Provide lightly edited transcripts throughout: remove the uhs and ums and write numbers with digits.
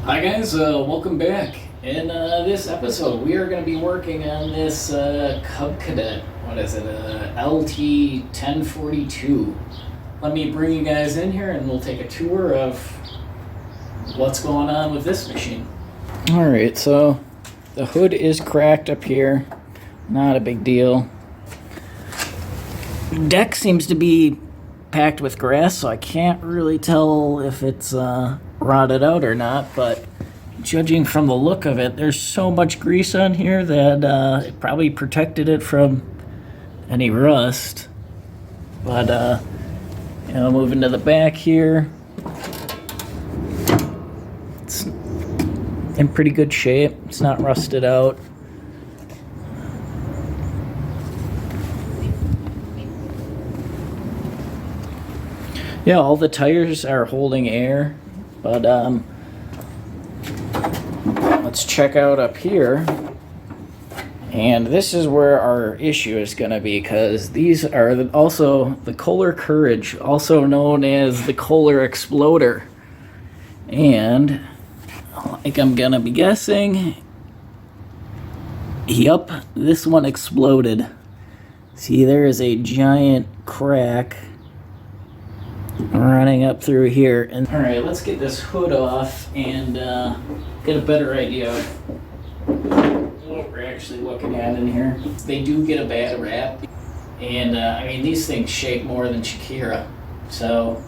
Hi guys, welcome back. In this episode, we are going to be working on this Cub Cadet. What is it? LT 1042. Let me bring you guys in here and we'll take a tour of what's going on with this machine. Alright, so the hood is cracked up here. Not a big deal. Deck seems to be packed with grass, so I can't really tell if it's rotted out or not, but judging from the look of it, there's so much grease on here that it probably protected it from any rust. But moving to the back here, it's in pretty good shape. It's not rusted out. Yeah, all the tires are holding air, but let's check out up here. And this is where our issue is going to be, because these are also the Kohler Courage, also known as the Kohler Exploder. And like I'm going to be guessing, yep, this one exploded. See, there is a giant crack running up through here. And all right, let's get this hood off and get a better idea of what we're actually looking at in here. They do get a bad rap, and I mean, these things shake more than Shakira, so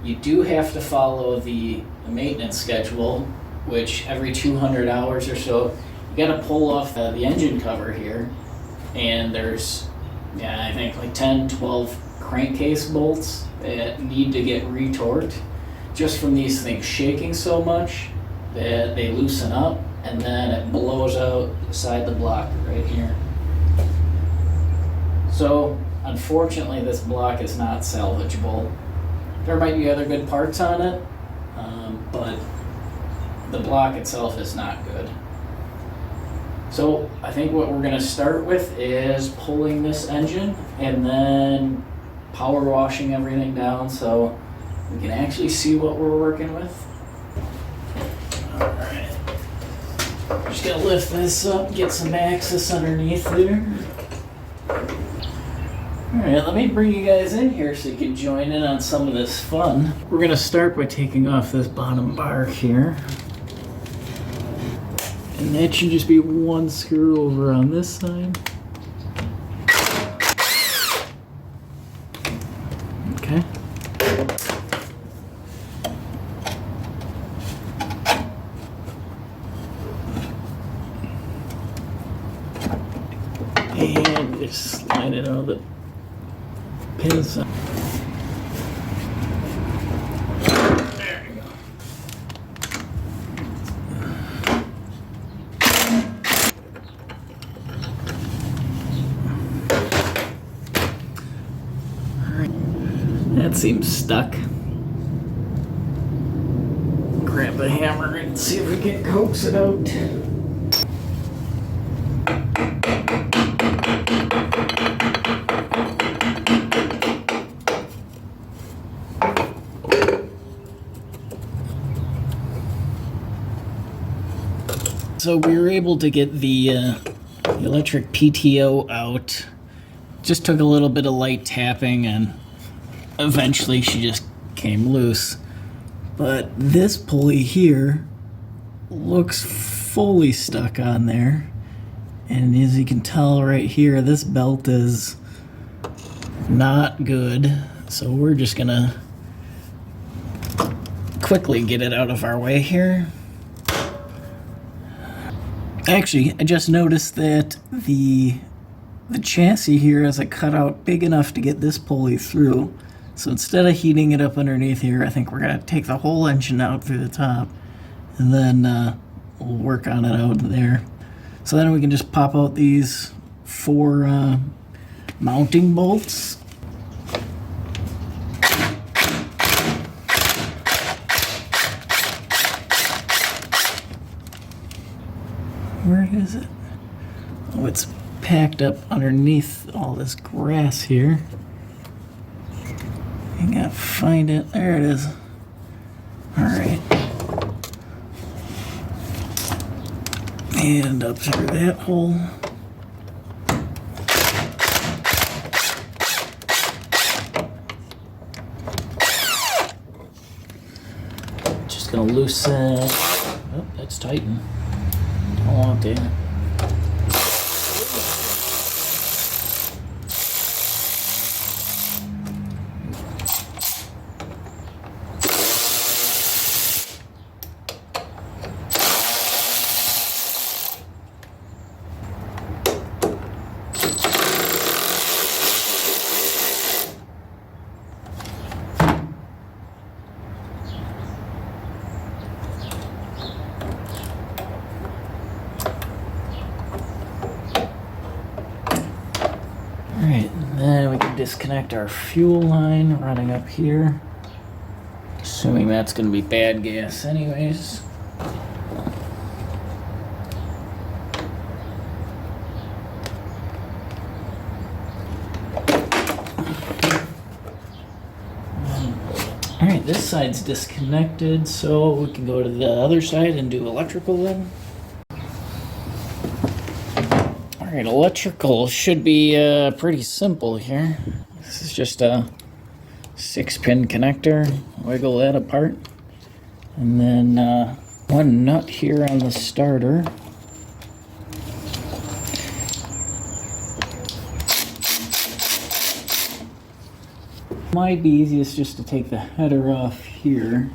you do have to follow the maintenance schedule, which every 200 hours or so you got to pull off the engine cover here, and there's I think like 10-12 crankcase bolts that need to get retorqued just from these things shaking so much that they loosen up, and then it blows out the side of the block right here. So unfortunately this block is not salvageable. There might be other good parts on it, but the block itself is not good. So I think what we're going to start with is pulling this engine and then power washing everything down so we can actually see what we're working with. Alright. Just gonna lift this up, get some access underneath there. Alright, let me bring you guys in here so you can join in on some of this fun. We're gonna start by taking off this bottom bar here. And that should just be one screw over on this side. Okay. And just slide it out of the pins. There you go. That seems stuck. Grab the hammer and see if we can coax it out. So we were able to get the electric PTO out. Just took a little bit of light tapping and eventually she just came loose. But this pulley here looks fully stuck on there. And as you can tell right here, this belt is not good. So we're just gonna quickly get it out of our way here. Actually, I just noticed that the chassis here has a cutout big enough to get this pulley through. So instead of heating it up underneath here, I think we're going to take the whole engine out through the top, and then we'll work on it out there. So then we can just pop out these 4 mounting bolts. Where is it? Oh, it's packed up underneath all this grass here. I gotta find it. There it is. Alright. And up through that hole. Just gonna loosen. Oh, that's tighten. Don't want that. Alright, then we can disconnect our fuel line running up here. Assuming that's going to be bad gas anyways. Alright, this side's disconnected, so we can go to the other side and do electrical then. Alright, electrical should be pretty simple here. This is just a 6-pin connector. Wiggle that apart. And then one nut here on the starter. Might be easiest just to take the header off here.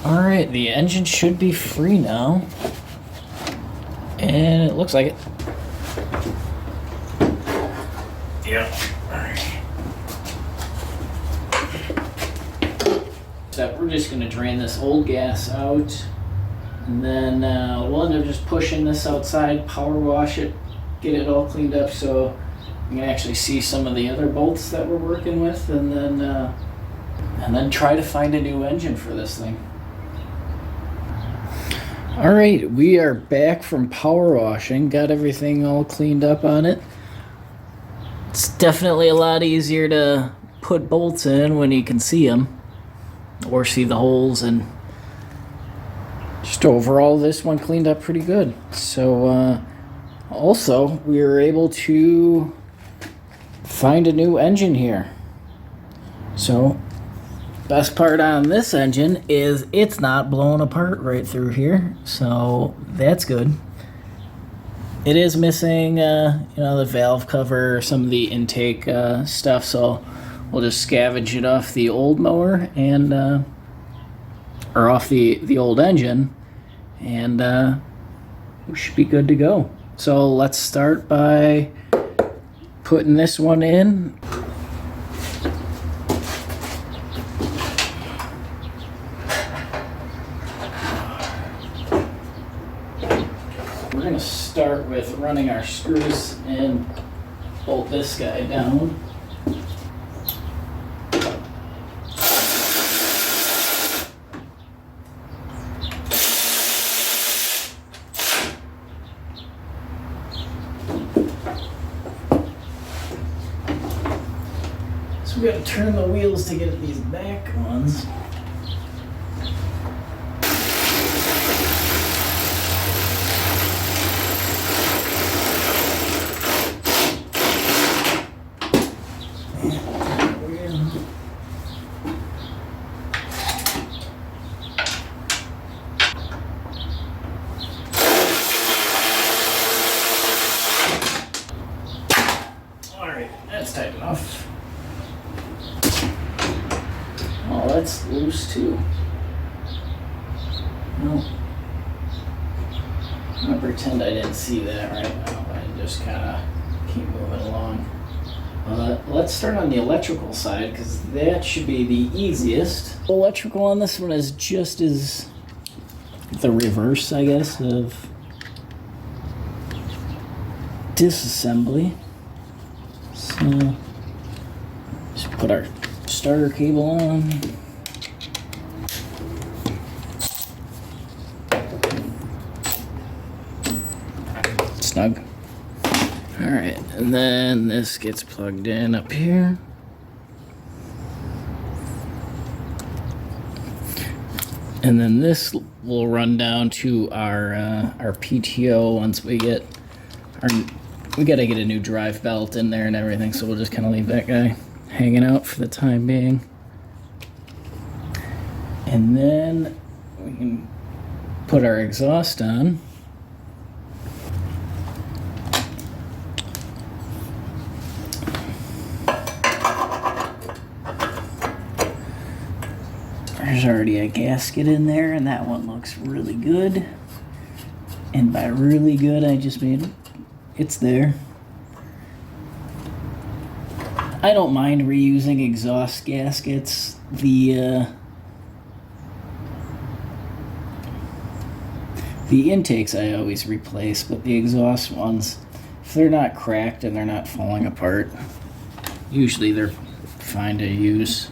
Alright, the engine should be free now. And it looks like it. Yeah. Alright. So we're just going to drain this old gas out. And then we'll end up just pushing this outside, power wash it, get it all cleaned up so you can actually see some of the other bolts that we're working with. And then try to find a new engine for this thing. Alright, we are back from power washing. Got everything all cleaned up on it. It's definitely a lot easier to put bolts in when you can see them. Or see the holes, and just overall this one cleaned up pretty good. So also we were able to find a new engine here. So best part on this engine is it's not blowing apart right through here, so that's good. It is missing, the valve cover, some of the intake stuff, so we'll just scavenge it off the old mower and, or off the old engine, and we should be good to go. So let's start by putting this one in. We're going to start with running our screws and bolt this guy down. So we got to turn the wheels to get at these back ones. That's tight enough. Oh, that's loose too. No. I'm gonna pretend I didn't see that right now and just kind of keep moving along. Let's start on the electrical side because that should be the easiest. The electrical on this one is just as the reverse, I guess, of disassembly. So just put our starter cable on. Snug. Alright, and then this gets plugged in up here. And then this will run down to our PTO once we get we gotta get a new drive belt in there and everything, so we'll just kind of leave that guy hanging out for the time being. And then we can put our exhaust on. There's already a gasket in there, and that one looks really good. And by really good, I just mean it's there. I don't mind reusing exhaust gaskets. The intakes I always replace, but the exhaust ones, if they're not cracked and they're not falling apart, usually they're fine to use.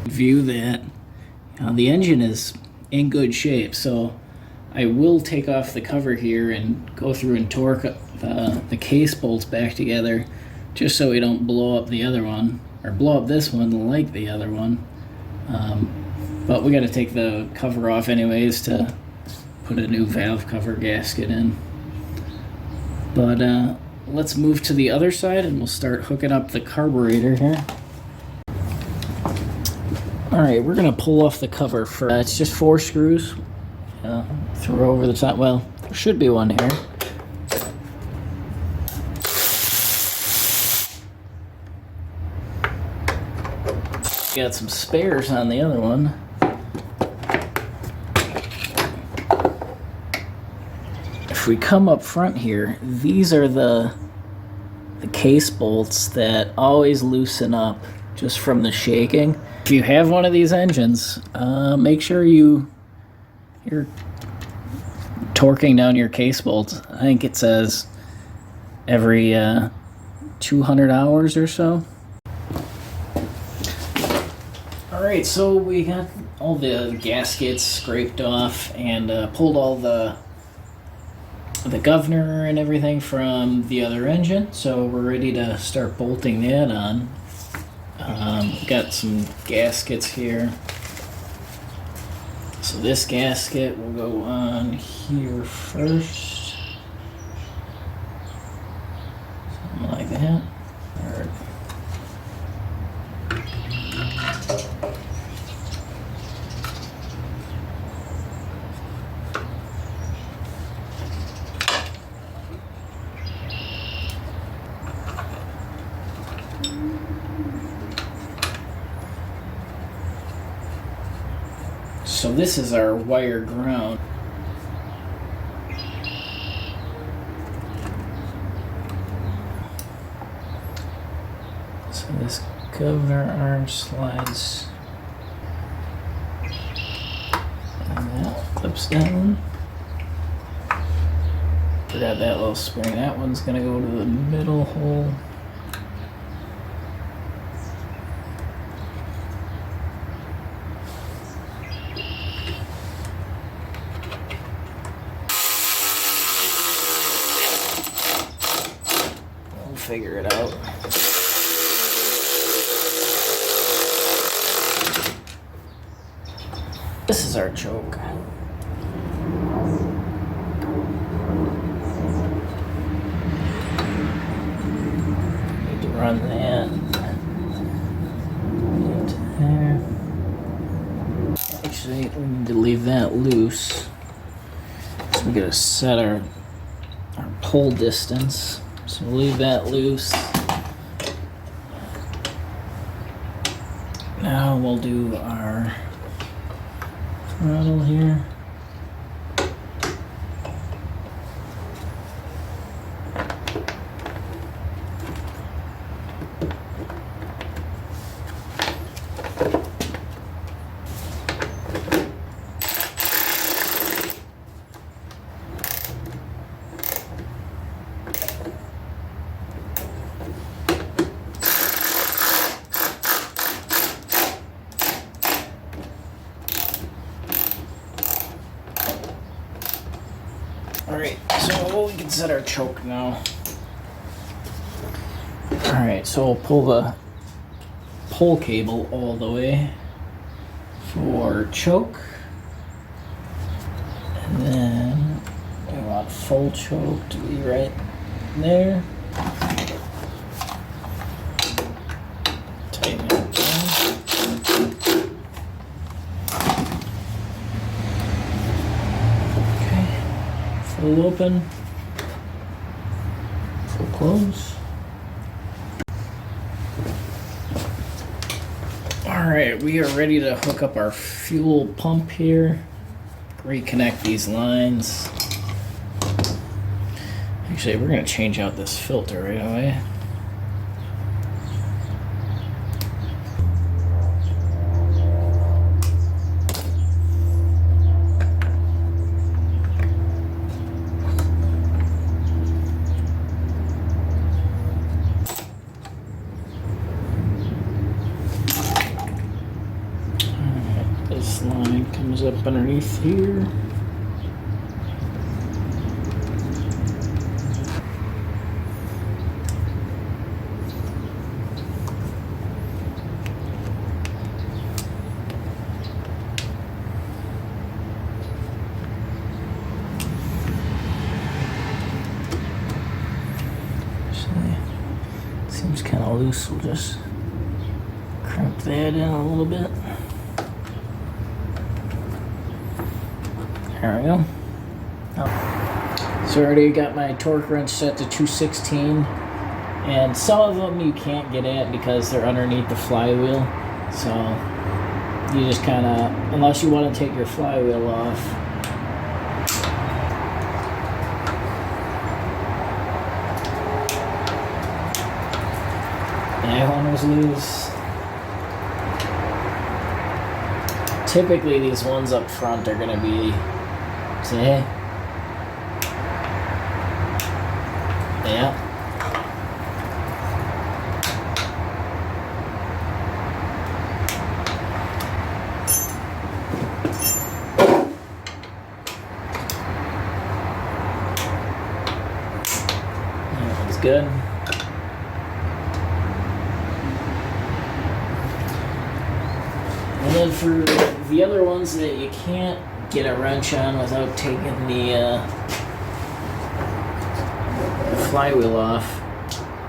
View that the engine is in good shape, so I will take off the cover here and go through and torque the case bolts back together, just so we don't blow up the other one, or blow up this one like the other one. But we got to take the cover off anyways to put a new valve cover gasket in. But let's move to the other side and we'll start hooking up the carburetor here. Alright, we're going to pull off the cover for, it's just 4 screws. Throw over the top. Well, there should be one here. Got some spares on the other one. If we come up front here, these are the case bolts that always loosen up just from the shaking. If you have one of these engines, make sure you're torquing down your case bolts. I think it says every 200 hours or so. Alright, so we got all the gaskets scraped off and pulled all the governor and everything from the other engine, so we're ready to start bolting that on. Got some gaskets here. So this gasket will go on here first. Something like that. Alright. So this is our wire ground. So this governor arm slides and that clips down. Forgot that little spring. That one's gonna go to the middle hole. Figure it out. This is our choke. Need to run that into there. Actually, we need to leave that loose. So we gotta set our pull distance. So we'll leave that loose. Now we'll do our throttle here. Alright, so we can set our choke now. Alright, so we'll pull the pole cable all the way for choke. And then we want full choke to be right there. Tighten it down. Okay, full open, full close. Alright, we are ready to hook up our fuel pump here. Reconnect these lines. Actually, we're going to change out this filter right away. This line comes up underneath here. Seems kind of loose. We'll just crimp that in a little bit. There we go. So I already got my torque wrench set to 216, and some of them you can't get at because they're underneath the flywheel. So you just kind of, unless you want to take your flywheel off. That one was loose. Typically these ones up front are going to be, see? Yeah. That one's good. And then for the other ones that you can't get a wrench on without taking the flywheel off,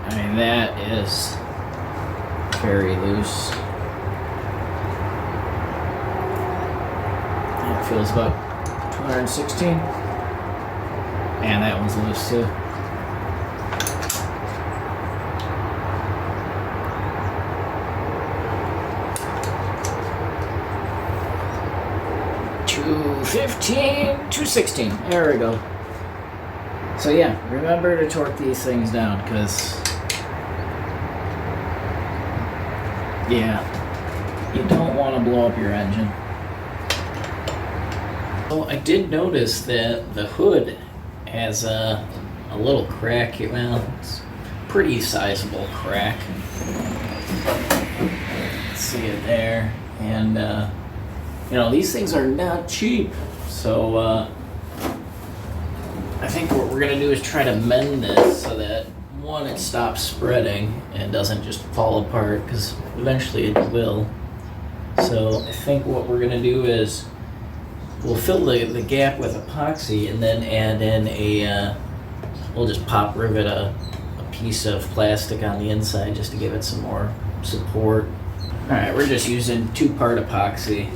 I mean, that is very loose. It feels about 216. And that one's loose too. $215, $216. There we go. So yeah, remember to torque these things down, because yeah, you don't want to blow up your engine. So I did notice that the hood has a little crack. Well, it's a pretty sizable crack. See it there, and you know, these things are not cheap, so I think what we're gonna do is try to mend this so that, one, it stops spreading and doesn't just fall apart, because eventually it will. So I think what we're gonna do is we'll fill the gap with epoxy, and then add in we'll just pop rivet a piece of plastic on the inside just to give it some more support. Alright, we're just using 2-part epoxy.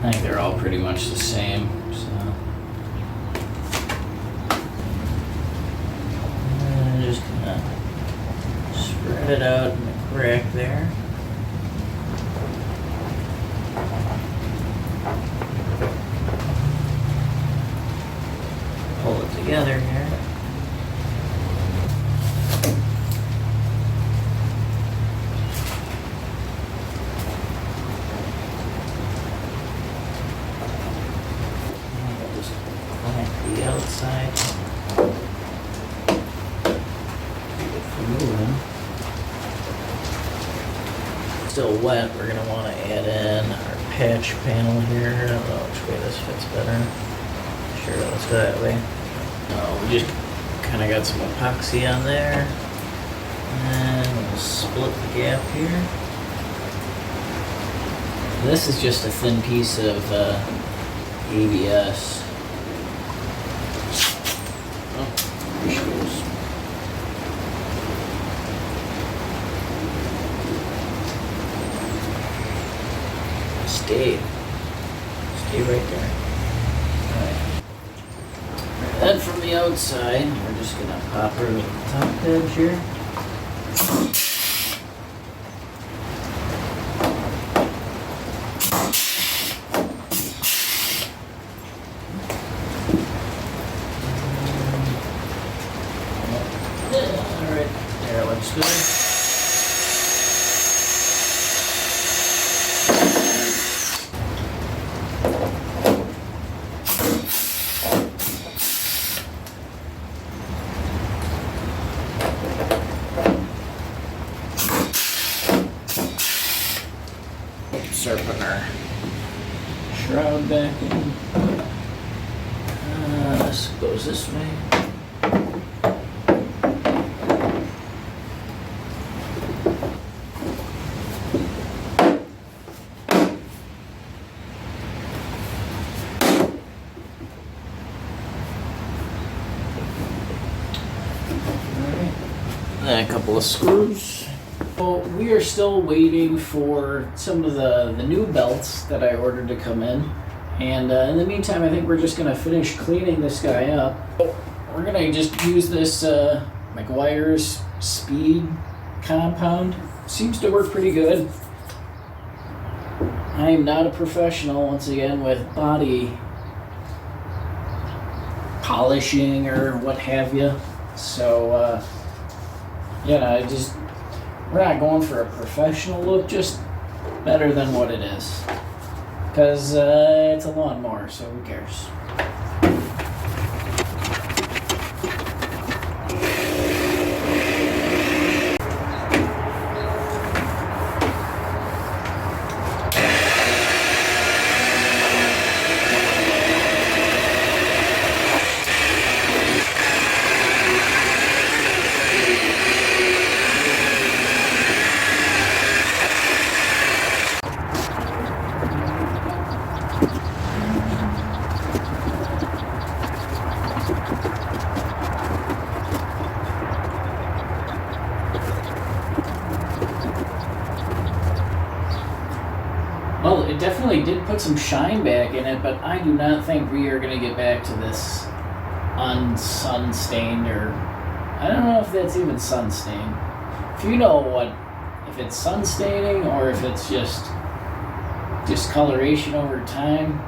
I think they're all pretty much the same, so. And just gonna spread it out in the crack there. Pull it together here. The outside. Still wet, we're going to want to add in our patch panel here. I don't know which way this fits better. Sure, let's go that way. We just kind of got some epoxy on there. And we'll split the gap here. This is just a thin piece of ABS. Oh, here she goes. Stay right there. Alright. Then from the outside, we're just gonna pop her with the top edge here. Alright, there it looks good. Start putting our shroud back in. This goes this way. Then a couple of screws. Well, we are still waiting for some of the new belts that I ordered to come in. And in the meantime, I think we're just going to finish cleaning this guy up. We're going to just use this McGuire's Speed compound. Seems to work pretty good. I am not a professional, once again, with body polishing or what have you. So, we're not going for a professional look, just better than what it is. Because it's a lawnmower, so who cares? Well, it definitely did put some shine back in it, but I do not think we are going to get back to this sun stained, or I don't know if that's even sun stained. If you know if it's sun staining or if it's just discoloration over time,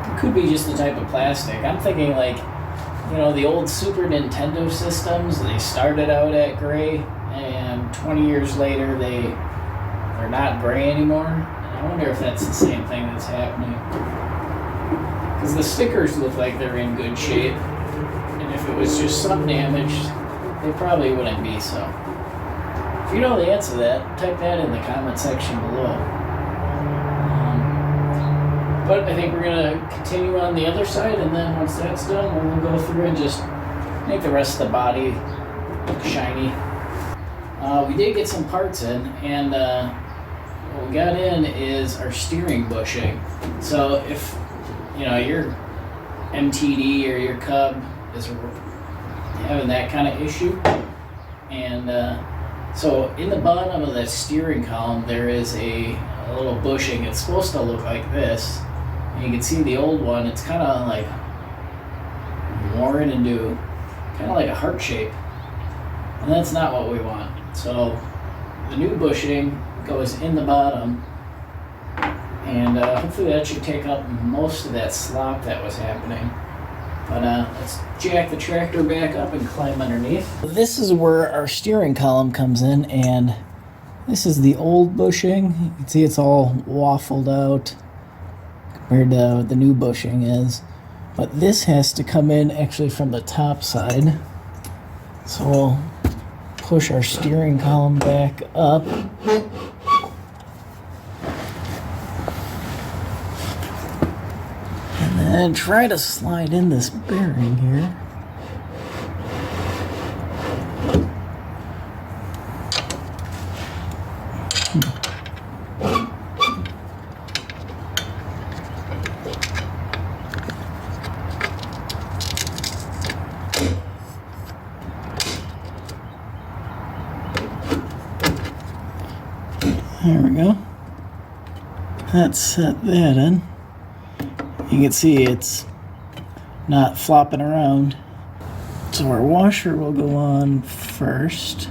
it could be just the type of plastic. I'm thinking like, the old Super Nintendo systems, they started out at gray and 20 years later they're not gray anymore. And I wonder if that's the same thing that's happening. Because the stickers look like they're in good shape. And if it was just sun damage, they probably wouldn't be so. If you know the answer to that, type that in the comment section below. But I think we're going to continue on the other side, and then once that's done, we'll go through and just make the rest of the body look shiny. We did get some parts in, and what we got in is our steering bushing. So if your MTD or your Cub is having that kind of issue, and so in the bottom of the steering column there is a little bushing. It's supposed to look like this. And you can see the old one, it's kind of like worn into kind of like a heart shape, and that's not what we want. So the new bushing goes in the bottom, and hopefully that should take up most of that slop that was happening. But let's jack the tractor back up and climb underneath. This is where our steering column comes in, and this is the old bushing. You can see it's all waffled out compared to the new bushing is. But this has to come in actually from the top side. So we'll push our steering column back up. And and try to slide in this bearing here. There we go. Let's set that in. You can see it's not flopping around. So our washer will go on first.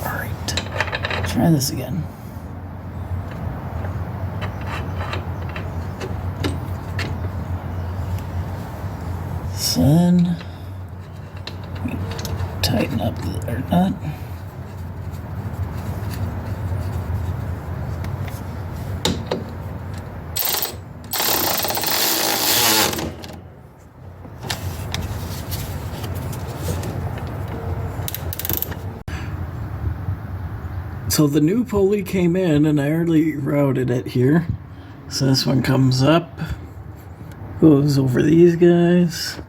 Alright, try this again. So then, tighten up the nut. So the new pulley came in and I already routed it here. So this one comes up, goes over these guys,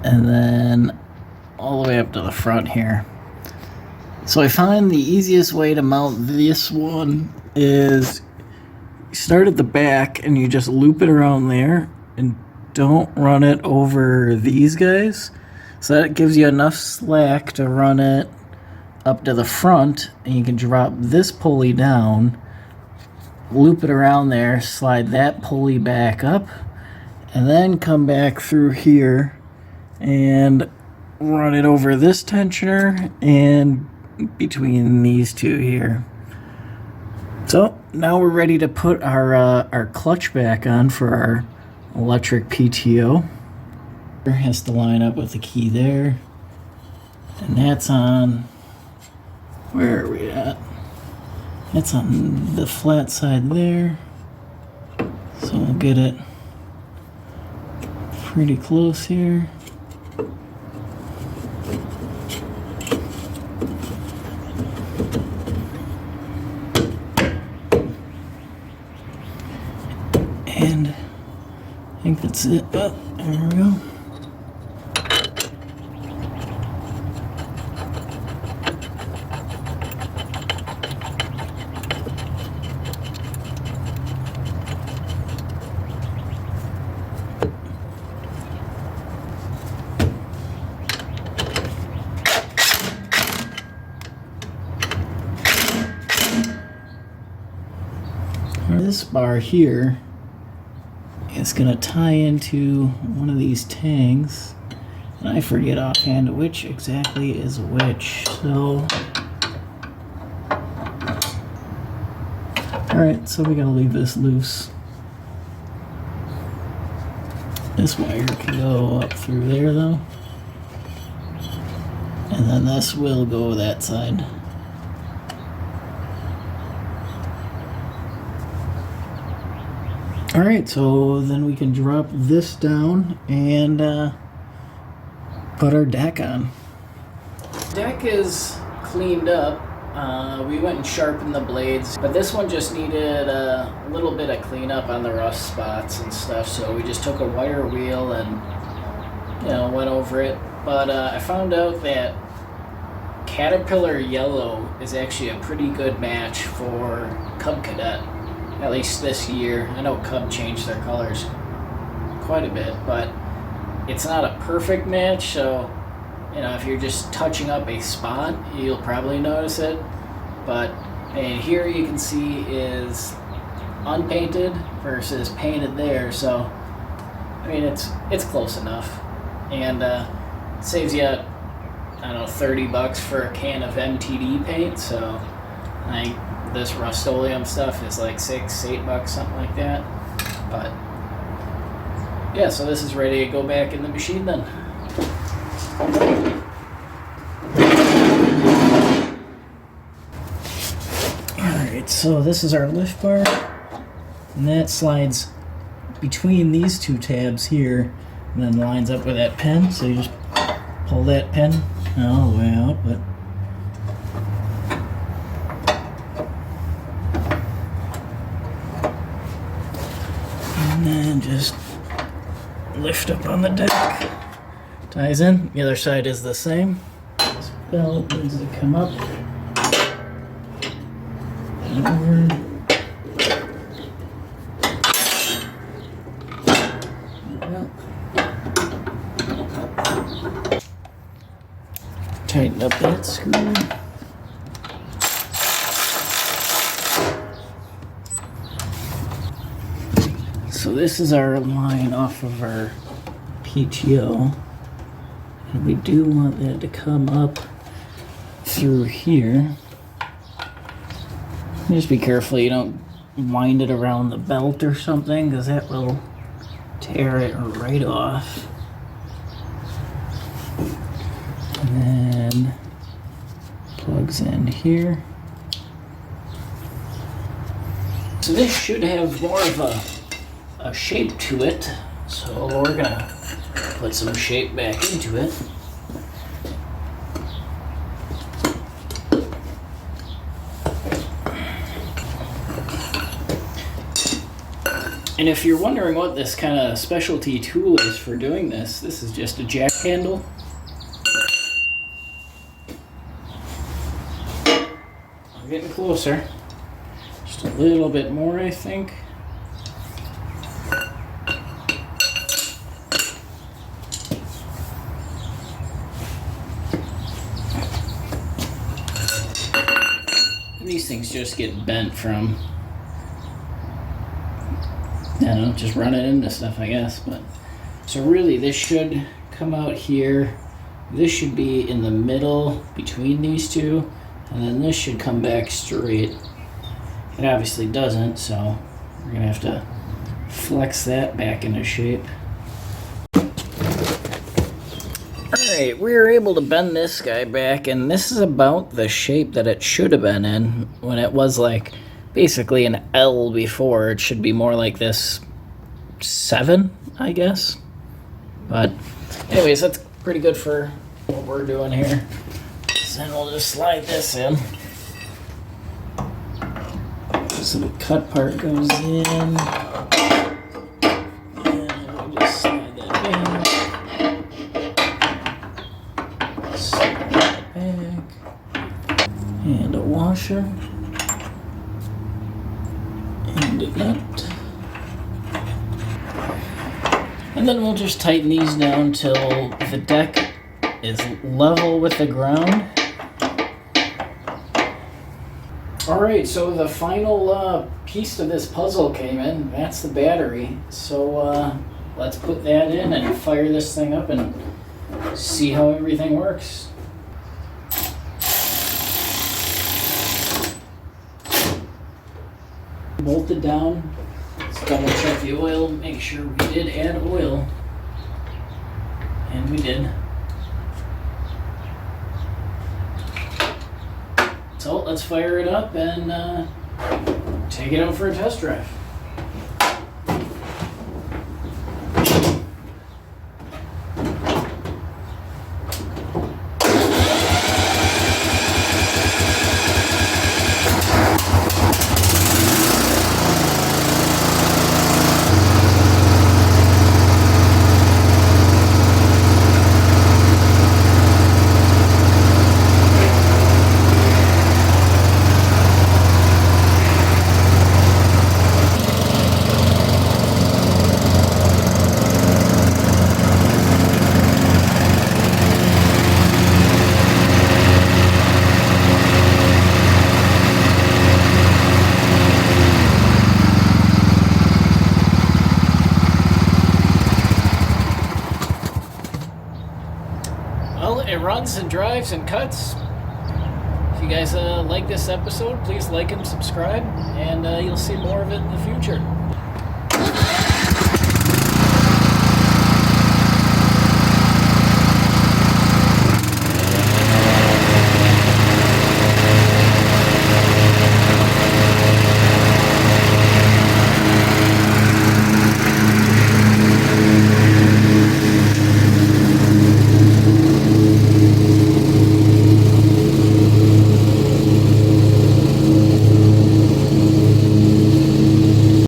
and then all the way up to the front here. So I find the easiest way to mount this one is you start at the back and you just loop it around there and don't run it over these guys. So that gives you enough slack to run it up to the front, and you can drop this pulley down, loop it around there, slide that pulley back up, and then come back through here and run it over this tensioner and between these two here. So now we're ready to put our clutch back on for our electric PTO. It has to line up with the key there, and that's on. Where are we at? It's on the flat side there. So we'll get it pretty close here. And I think that's it. Oh, there we go. This bar here is going to tie into one of these tangs, and I forget offhand which exactly is which. So, alright, so we got to leave this loose. This wire can go up through there though, and then this will go that side. Alright, so then we can drop this down and put our deck on. Deck is cleaned up. We went and sharpened the blades, but this one just needed a little bit of cleanup on the rust spots and stuff, so we just took a wire wheel and went over it. But I found out that Caterpillar Yellow is actually a pretty good match for Cub Cadet. At least this year. I know Cub changed their colors quite a bit, but it's not a perfect match, so if you're just touching up a spot, you'll probably notice it. But here you can see is unpainted versus painted there, so I mean it's close enough, and saves you I don't know, $30 for a can of MTD paint. So I think this Rust-Oleum stuff is like $6-8, something like that. But yeah, so this is ready to go back in the machine then. Alright, so this is our lift bar, and that slides between these two tabs here and then lines up with that pin. So you just pull that pin all the way out, but And then just lift up on the deck. Ties in. The other side is the same. This belt needs to come up and over. Tighten up that screw. So this is our line off of our PTO. And we do want that to come up through here. Just be careful you don't wind it around the belt or something, because that will tear it right off. And then plugs in here. So this should have more of a shape to it. So we're gonna put some shape back into it. And if you're wondering what this kind of specialty tool is for doing this, this is just a jack handle. We're getting closer. Just a little bit more, I think. These things just get bent from, I don't know, just run it into stuff, I guess. But so really this should come out here. This should be in the middle between these two, and then this should come back straight. It obviously doesn't, so we're gonna have to flex that back into shape. Alright, we were able to bend this guy back, and this is about the shape that it should have been in when it was like basically an L before. It should be more like this 7, I guess. But anyways, that's pretty good for what we're doing here. So then we'll just slide this in. So the cut part goes in. And we just slide that back. Slide that back. And a washer. And a nut. And then we'll just tighten these down till the deck is level with the ground. Alright, so the final piece to this puzzle came in. That's the battery. So let's put that in and fire this thing up and see how everything works. Bolted down. Let's double check the oil, make sure we did add oil. And we did. So let's fire it up and take it out for a test drive. Well, it runs and drives and cuts. If you guys like this episode, please like and subscribe, and you'll see more of it in the future.